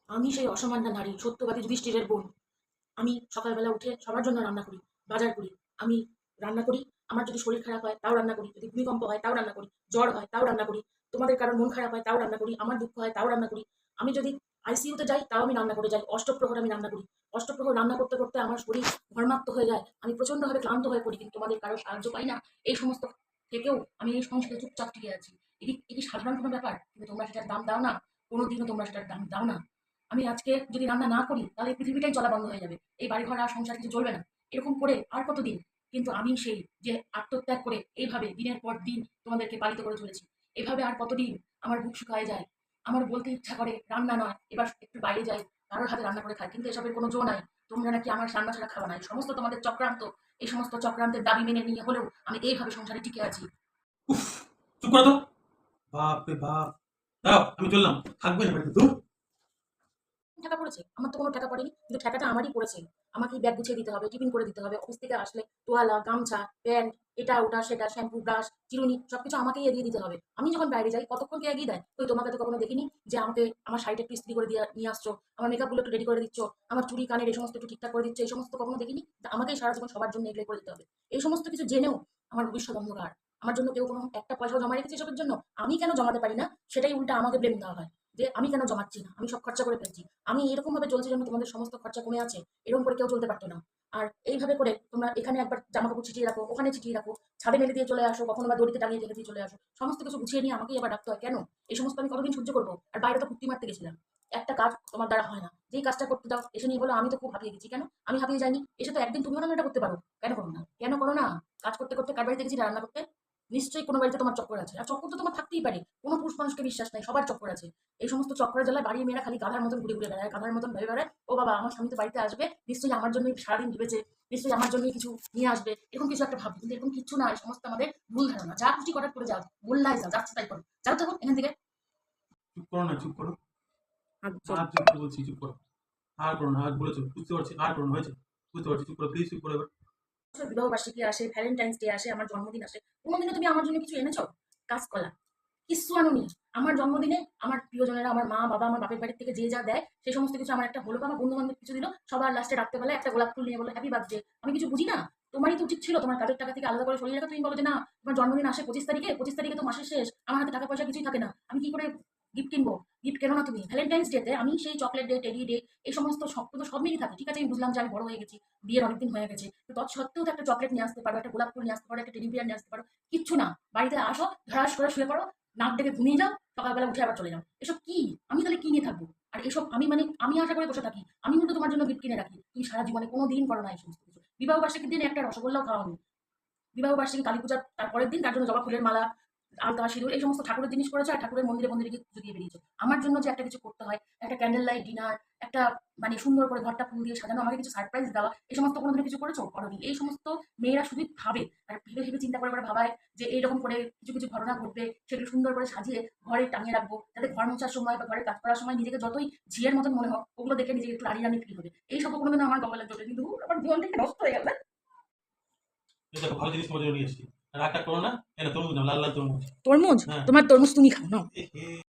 আমি সেই অসামান্য নারী, সত্যবাদী যুধিষ্ঠিরের বোন। আমি সকালবেলা উঠে সবার জন্য রান্না করি, বাজার করি। আমি রান্না করি। আমার যদি শরীর খারাপ হয় তাও রান্না করি। যদি ভূমিকম্প হয় তাও রান্না করি। জ্বর হয় তাও রান্না করি। তোমাদের কারোর মন খারাপ হয় তাও রান্না করি। আমার দুঃখ হয় তাও রান্না করি। আমি যদি আইসিইউতে যাই তাও আমি রান্না করে যাই। অষ্টপ্রহর আমি রান্না করি। অষ্টপ্রহর রান্না করতে, করতে আমার শরীর ঘর্মাক্ত হয়ে যায়। আমি প্রচন্ডভাবে ক্লান্ত হয়ে পড়ি। কিন্তু তোমাদের কারো সাহায্য পাই না। এই সমস্ত থেকেও আমি এই সংসারে চুপচাপ টিকে আছি। এটি সাধারণ কোনো ব্যাপার? কিন্তু তোমরা সেটার দাম দাও না। কোনোদিনও তোমরা সেটার দাম দাও না। আমি আজকে যদি রান্না না করি তাহলে এই পৃথিবীটাই চলা বন্ধ হয়ে যাবে। এই বাড়িঘর আর সংসার কিছু চলবে না। এরকম করে আর কতদিন? কিন্তু আমি সেই যে আত্মত্যাগ করে এইভাবে দিনের পর দিন তোমাদেরকে পালিত করে চলেছি। এভাবে আর কতদিন আমার বুক শুকায় যায়। আমার বলতে ইচ্ছা করে রান্না নয়, এবার একটু বাইরে যাই, কারোর হাতে রান্না করে খাই। কিন্তু এসবের কোনো জো নাই। তোমরা নাকি আমার রান্না ছাড়া খাওয়া নাই। সমস্ত তোমাদের চক্রান্ত, এই সমস্ত চক্রান্তের দাবি মেনে নিয়ে হলেও আমি এইভাবে সংসারে টিকে আছি। উফ! চুপ করো তো। বাপ রে বাপ! দাঁড়াও, আমি চললাম। থাকবে না বাড়িতে, ধুর! টাকা পড়েছে? আমার তো কোনো টাকা পড়েনি। কিন্তু টাকাটা আমারই পড়েছে। আমাকেই ব্যাগ গুছিয়ে দিতে হবে, টিফিন করে দিতে হবে। অফিস থেকে আসলে তোয়ালা, গামছা, প্যান্ট, এটা ওটা সেটা, শ্যাম্পু, ব্রাশ, চিরুনি সবকিছু আমাকেই এগিয়ে দিতে হবে। আমি যখন বাইরে যাই কতক্ষণ কে এগিয়ে দেয়? কই তোমাকে তো কখনো দেখিনি যে আমাকে আমার শাড়িটা একটু ইস্ত্রি করে দিয়ে নিয়ে আসছো, আমার মেকআপগুলো একটু রেডি করে দিচ্ছ, আমার চুড়ি কানের এই সমস্ত একটু ঠিকঠাক করে দিচ্ছ। এই সমস্ত কখনো দেখিনি? আমাকেই সারা জীবন সবার জন্য এগুলো করে দিতে হবে। এই সমস্ত কিছু জেনেও আমার ভবিষ্যৎ অন্ধকার। আমার জন্য কেউ কোনো একটা পয়সাও জমা রেখেছে এসবের জন্য? আমি কেন জমাতে পারি না সেটাই উল্টা আমাকে ব্লেম দেওয়া হয়। যে আমি কেন জমাচ্ছি না? আমি সব খরচা করে ফেলছি। আমি এরকম ভাবে চলছি যেন তোমাদের সমস্ত খরচা কমে আছে। এরকম করে কেউ চলতে পারতো না। আর এইভাবে করে তোমরা এখানে একবার জামা কাপড় ছিটিয়ে রাখো, ওখানে ছিটিয়ে রাখো, ছাদে মেলে দিয়ে চলে আসো, কখনো বা দড়িতে টাঙিয়ে রেখে দিয়ে চলে আসো। সমস্ত কিছু গুছিয়ে নিয়ে আমাকেই আবার ডাকতে হয় কেন? এই সমস্ত আমি কতদিন সহ্য করবো? আর বাইরে তো কুত্তি মারতে গেছিলাম। একটা কাজ তোমার দ্বারা হয় না। যেই কাজটা করতে দাও এসে নিয়ে বলো আমি তো খুব হাঁপিয়ে গেছি। কেন? আমি হাঁপিয়ে যাইনি। এসে তো একদিন তুমিও না এটা করতে পারো। কেন করো না? কেন করো না? কাজ করতে করতে কার বাড়িতে গেছি রান্না করতে? নিশ্চয়ই কোনো বাড়িতে তোমার চক্কর আছে। আর চক্কর তো তোমার থাকতেই পারে। কোনো পুরুষ মানুষকে বিশ্বাস নাই, সবার চক্কর আছে। এই সমস্ত চক্করের জ্বালায় বাড়ির মেয়েরা খালি গাধার মতন ঘুরে ঘুরে বেড়ায়, গাধার মতন ভেবে বেড়ায় ও বাবা আমার স্বামী তো বাড়িতে আসবে, নিশ্চয়ই আমার জন্যই সারাদিন ভেবেছে, নিশ্চয়ই আমার জন্যই কিছু নিয়ে আসবে, এরকম কিছু একটা ভাববে। কিন্তু এরকম কিছু না। এই সমস্ত আমাদের ভুল ধারণা। যা খুশি করার করে যাও, বললাই যাও, যাচ্ছে তাই করো। যাও তো এখান থেকে। চুপ করো না, চুপ করো। আচ্ছা, আর চুপ করতে বলছি, চুপ করো। আর করো না, আর বলেছো। বুঝতে পারছি, আর করো না, হয়েছে। বুঝতে পারছি, চুপ করো। প্লিজ চুপ করো এবার। বিবাহ বার্ষিকী আসে, ভ্যালেন্টাইন্স ডে আসে, আমার জন্মদিন আসে, কোনোদিনও তুমি আমার জন্য কিছু এনেছো? কাঁচকলা কিচ্ছু আনোনি। আমার জন্মদিনে আমার প্রিয়জনেরা, আমার মা বাবা, আমার বাপের বাড়ির থেকে যে যা দেয় সেই সমস্ত কিছু আমার একটা হলো, আমার বন্ধু বান্ধব কিছু দিল, সবার লাস্টে রাত্রেবেলায় একটা গোলাপ ফুল নিয়ে বলো হ্যাপি বার্থডে। আমি কিছু বুঝি না? তোমারই তো উচিত ছিল তোমার কাজের টাকা থেকে আলাদা করে সরিয়ে রাখা। তুমি বলো যে না, তোমার জন্মদিন আসে 25 তারিখে, 25 তারিখে তো মাসের শেষ, আমার হাতে টাকা পয়সা কিছুই থাকে না, আমি কি করে গিফট কিনবো? গিফট কেন না তুমি ভ্যালেন্টাইন্স ডেতে আমি সেই চকলেট ডে, টেডি ডে, এই সমস্ত সব তো সব মিলিয়ে থাকে। ঠিক আছে, আমি বুঝলাম যে আমি বড় হয়ে গেছি, বিয়ের অনেকদিন হয়ে গেছে, তো তৎসত্ত্বেও তো একটা চকলেট নিয়ে আসতে পারো, একটা গোলাপ ফুল নিয়ে আসতে পারো, একটা টেডি বিয়ার নিয়ে আসতে পারো। কিচ্ছু না। বাড়িতে আসো, ধরাস করে শুয়ে পড়ো, নাক ডেকে ঘুমিয়ে যাও, সকালবেলা উঠে আবার চলে যাও। এসব কি? আমি তাহলে কি নিয়ে থাকবো? আর এসব আমি মানে আমি আশা করে বসে থাকি আমি কিন্তু তোমার জন্য গিফট কিনে রাখি, তুমি সারা জীবনে কোনো দিন করো না এই সমস্ত কিছু। বিবাহ বার্ষিকীর দিন একটা রসগোল্লাও খাওয়ানি। বিবাহ বার্ষিকী, কালী পূজার তারপরের দিন তার জন্য জবা ফুলের মালা, আলতা, সিঁদুর এই সমস্ত ঠাকুরের জিনিস করেছো, আর ঠাকুরের মন্দিরে মন্দিরে গিয়ে পুজো দিয়ে বেরিয়েছো। আমার জন্য যে একটা কিছু করতে হয়, একটা ক্যান্ডেল লাইট ডিনার, একটা মানে সুন্দর করে ঘরটা ফুল দিয়ে সাজানো, আমাকে কিছু সারপ্রাইজ দেওয়া, এই সমস্ত কোনোদিনও কিছু করেছো? করোনি। এই সমস্ত মেয়েরা শুধু ভাবে আর ভেবে ভেবে চিন্তা করে করে ভাবায় যে এইরকম করে কিছু কিছু ঘটনা ঘটবে, সেগুলো সুন্দর করে সাজিয়ে ঘরে টাঙিয়ে রাখবো, যাতে ঘর মোছার সময় বা ঘরের কাজ করার সময় নিজেকে যতই ঝিয়ের মতন মনে হোক, ওগুলো দেখে নিজেকে একটু রানি রানি ফিল হবে। এই সব কোনোদিনও আমার কপালে জোটে, কিন্তু আমার জীবনটা একটু নষ্ট হয়ে গেল। এই দেখো, ভালো জিনিস তোমার জন্য নিয়ে এসেছি। রাগ টাগ করো না। এই নাও তরমুজ নাও, লাল লাল তরমুজ। তরমুজ? হ্যাঁ। তোমার তরমুজ তুমি খাও না। এহে!